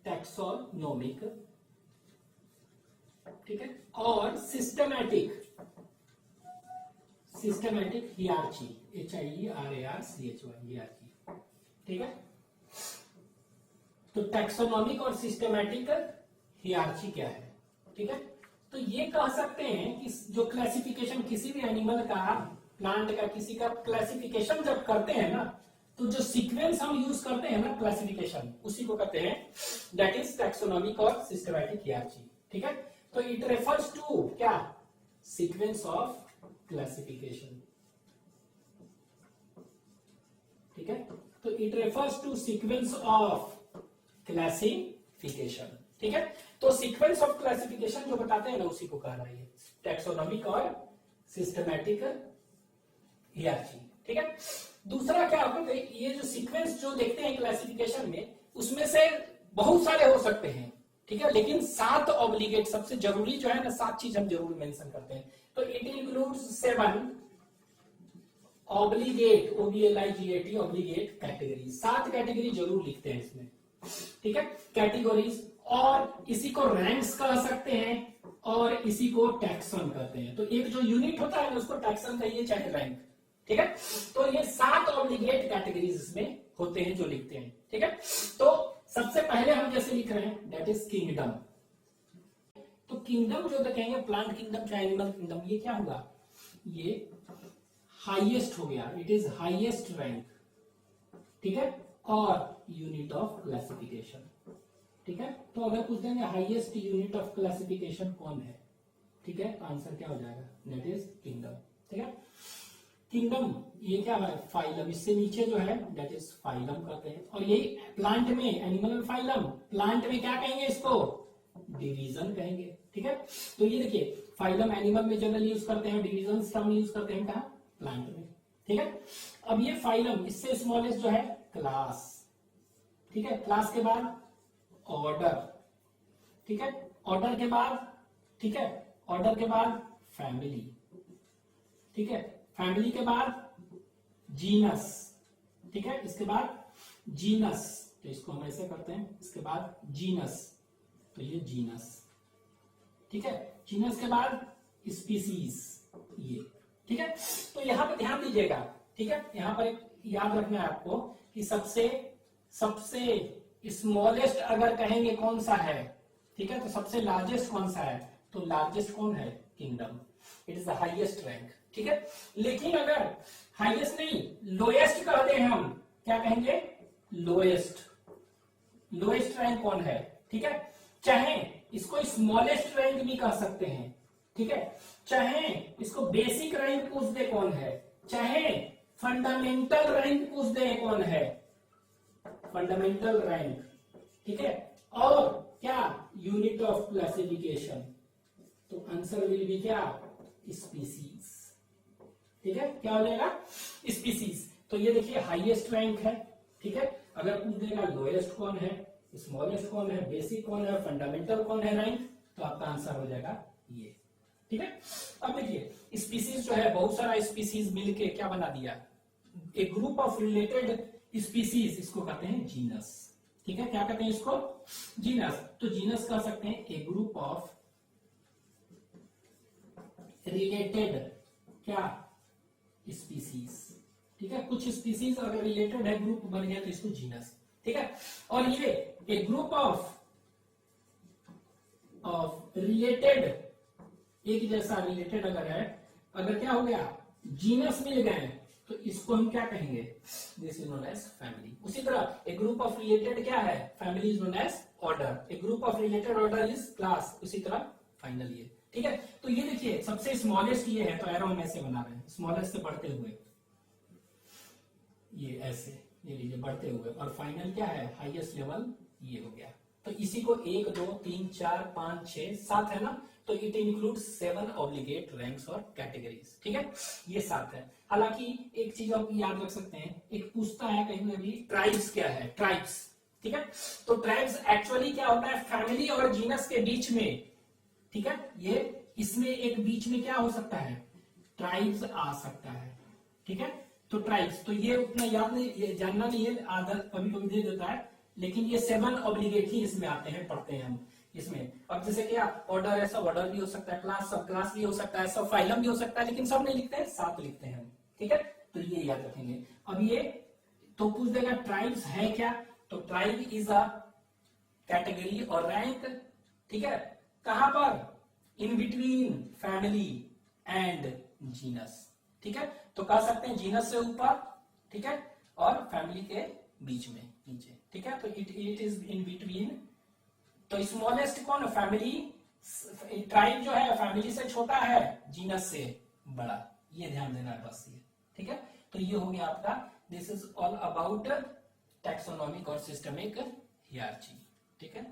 Taxonomic, ठीक है, और सिस्टमैटिक हियरार्ची, HIERARCHY हियरार्ची, ठीक है। तो टैक्सोनॉमिक और सिस्टमैटिक हियरार्ची क्या है, ठीक है। तो ये कह सकते हैं कि जो क्लासिफिकेशन किसी भी एनिमल का, प्लांट का, किसी का क्लासिफिकेशन जब करते हैं ना, तो जो सीक्वेंस हम यूज करते हैं ना क्लासिफिकेशन, उसी को कहते हैं दैट इज टैक्सोनॉमिक और सिस्टमैटिक हियरार्ची, ठीक है। तो इट रेफर्स टू क्या, सीक्वेंस ऑफ क्लासिफिकेशन, ठीक है। तो it refers to sequence of classification, ठीक है। तो सीक्वेंस ऑफ क्लासिफिकेशन जो बताते हैं ना, उसी को कह रहा है टैक्सोनॉमिक और सिस्टमैटिक हियरार्ची, ठीक है। दूसरा क्या होता है, ये जो सीक्वेंस जो देखते हैं क्लासिफिकेशन में, उसमें से बहुत सारे हो सकते हैं, ठीक है, लेकिन 7 ऑब्लिगेट, सबसे जरूरी जो है ना 7 चीज हम जरूर मेंशन करते हैं। तो it includes 7 obligate, OBLIGAT obligate category, 7 category जरूर लिखते हैं इसमें, ठीक है, कैटेगरीज। और इसी को रैंक्स कह सकते हैं और इसी को टैक्सन कहते हैं। तो एक जो यूनिट होता है ना, उसको टैक्सन कहिए चाहे रैंक, ठीक है। तो ये 7 ऑब्लिगेट कैटेगरीज इसमें होते हैं जो लिखते हैं, ठीक है। तो सबसे पहले हम जैसे लिख रहे हैं दैट इज किंगडम। तो किंगडम जो कहेंगे, प्लांट किंगडम चाहे एनिमल किंगडम, ये क्या होगा, ये हाईएस्ट हो गया, इट इज हाईएस्ट रैंक, ठीक है, और यूनिट ऑफ क्लासिफिकेशन, ठीक है। तो अगर पूछ देंगे हाईएस्ट यूनिट ऑफ क्लासिफिकेशन कौन है, ठीक है, तो आंसर क्या हो जाएगा, दैट इज किंगडम, ठीक है। किंगडम ये क्या है, फाइलम, इससे नीचे जो है दैट इज फाइलम कहते हैं। और यही प्लांट में, एनिमल में फाइलम, प्लांट में क्या कहेंगे इसको, डिवीजन कहेंगे, ठीक है। तो ये देखिए, फाइलम एनिमल में जनरली यूज करते हैं, डिवीजन टर्म यूज करते हैं कहा, प्लांट में, ठीक है। अब ये फाइलम, इससे स्मॉलेस्ट जो है क्लास, ठीक है, क्लास के बाद ऑर्डर, ठीक है, ऑर्डर के बाद, ठीक है, ऑर्डर के बाद फैमिली, ठीक है, फैमिली के बाद जीनस, ठीक है, इसके बाद जीनस, तो इसको हम ऐसे करते हैं, इसके बाद जीनस, तो ये जीनस, ठीक है, जीनस के बाद स्पीसीज, ये, ठीक है। तो यहां पर ध्यान दीजिएगा, ठीक है, यहां पर एक याद रखना है आपको कि सबसे स्मॉलेस्ट अगर कहेंगे कौन सा है, ठीक है, तो सबसे लार्जेस्ट कौन सा है, तो लार्जेस्ट कौन है, kingdom, it is the highest rank, ठीक है। लेकिन अगर हाईएस्ट नहीं, लोएस्ट कहते हैं हम, क्या कहेंगे, लोएस्ट, लोएस्ट रैंक कौन है, ठीक है। चाहे इसको स्मॉलेस्ट रैंक भी कह सकते हैं, ठीक है, चाहे इसको बेसिक रैंक पूछ दे कौन है, चाहे फंडामेंटल रैंक पूछ दे कौन है, फंडामेंटल रैंक, ठीक है, और क्या, यूनिट ऑफ क्लासिफिकेशन, तो आंसर विल बी क्या, स्पीसीज, ठीक है, क्या हो जाएगा, स्पीसीज। तो ये देखिए हाईएस्ट रैंक है, ठीक है। अगर पूछ देगा लोएस्ट कौन है, स्मॉलेस्ट कौन है, बेसिक कौन है, फंडामेंटल कौन है रैंक, तो आपका आंसर हो जाएगा ये, ठीक है। अब देखिए स्पीसीज जो है, बहुत सारा स्पीसीज मिलके क्या बना दिया, एक ग्रुप ऑफ रिलेटेड स्पीसीज, इसको कहते हैं जीनस, ठीक है, क्या कहते हैं इसको, जीनस। तो जीनस कह सकते हैं ए ग्रुप ऑफ रिलेटेड क्या, स्पीसीज, ठीक है, कुछ स्पीसीज अगर रिलेटेड है, ग्रुप बन गया तो इसको जीनस, ठीक है। और ये ए ग्रुप ऑफ रिलेटेड, एक जैसा रिलेटेड अगर है, अगर क्या हो गया, जीनस मिल गए, तो इसको हम क्या कहेंगे, this is known as family. उसी तरह एक ग्रुप ऑफ रिलेटेड क्या है, family is known as order, एक group of related order is class, उसी तरह फाइनल ये, ठीक है। तो ये देखिए सबसे स्मॉलेस्ट ये है, तो एरो हम ऐसे बना रहे हैं, स्मॉलेस्ट से बढ़ते हुए, ये ऐसे, ये लीजिए बढ़ते हुए, और फाइनल क्या है, हाईएस्ट लेवल ये हो गया। तो इसी को 1 2 3 4 5 6 7 है ना, तो इट इंक्लूड 7 ऑब्लिगेट रैंक्स और कैटेगरीज, ठीक है, ये 7 है। हालांकि एक चीज आप याद रख सकते हैं, एक पूछता है कहीं ना कहीं, ट्राइब्स क्या है, ट्राइब्स, ठीक है। तो ट्राइब्स एक्चुअली क्या होता है, फैमिली और जीनस के बीच में, ठीक है, ये इसमें एक बीच में क्या हो सकता है, ट्राइब्स आ सकता है, ठीक है। तो ट्राइब्स, तो ये उतना याद नहीं, ये जानना नहीं है, आदत कभी कभी दे देता है, लेकिन ये 7 ऑब्लिगेट ही इसमें आते हैं, पढ़ते हैं हम इसमें। अब जैसे क्या ऑर्डर है, सब ऑर्डर भी हो सकता है, क्लास सब क्लास भी हो सकता है, सब फाइलम भी हो सकता है, लेकिन सब नहीं लिखते हैं, 7 लिखते हैं हम। ठीक है, तो ये याद रखेंगे। अब ये तो पूछ देगा ट्राइब्स है क्या, तो ट्राइब इज अ कैटेगरी और रैंक, ठीक है, कहां पर, in between family and genus. ठीक है, तो कह सकते हैं जीनस से ऊपर, ठीक है, और फैमिली के बीच में नीचे। ठीक है, तो इट इज इन बिटवीन। तो स्मॉलेस्ट कौन, फैमिली, ट्राइब जो है फैमिली से छोटा है, जीनस से बड़ा, ये ध्यान देना है बस ये। ठीक है, तो ये हो गया आपका, this is all about taxonomic और सिस्टमिक हियरार्ची। ठीक है,